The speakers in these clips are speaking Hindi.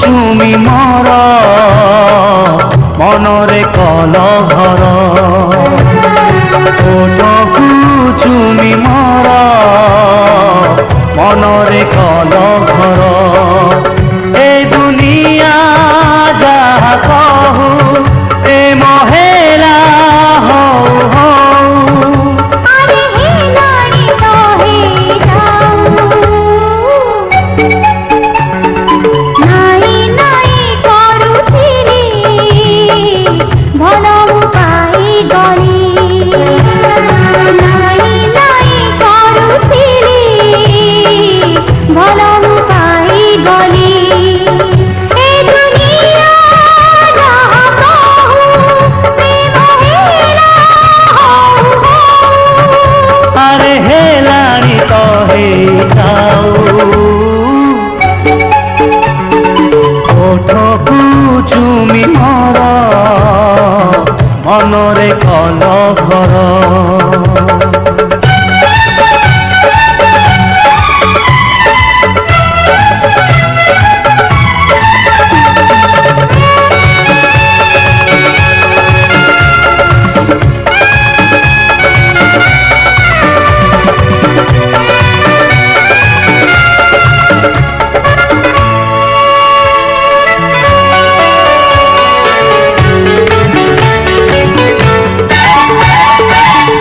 चुमी मोर मनरे कल घर ओठकू चुमी मोर मनरे कल घर ए दुनिया जहा कहू ए महेला हौ हौ ओठकू चुमी मोर मनरे कल घर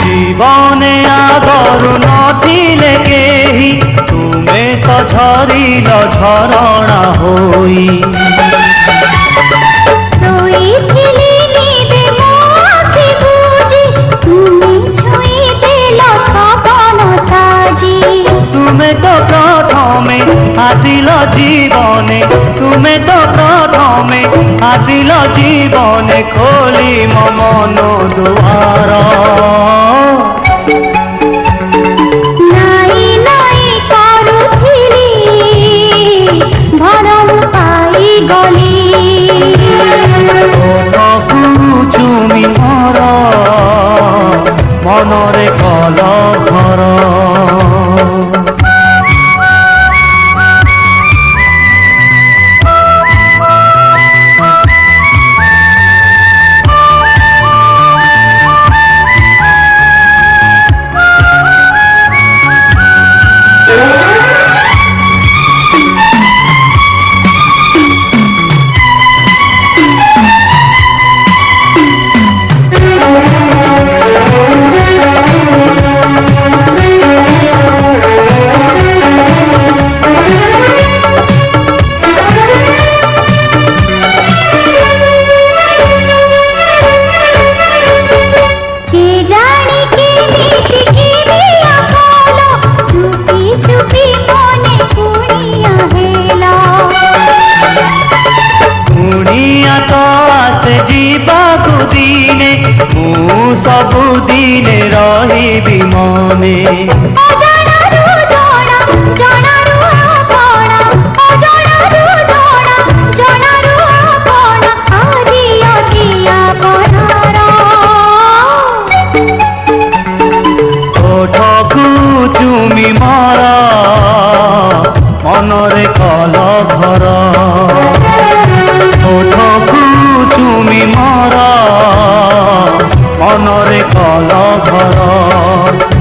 जीवने आगरु नथिले केही तुमे तो झरिल झरणा होई तुमे तो प्रथमे आसिल जीवने तुमे तो प्रथमे आसिल जीवने खोली मो मन दुआर चुमी मोर मनरे कल घर दिने मु सबु दिने रही मने ओठकू चुमी मोर मनरे कल घर ओठकू चुमी मोर मनरे कल घर।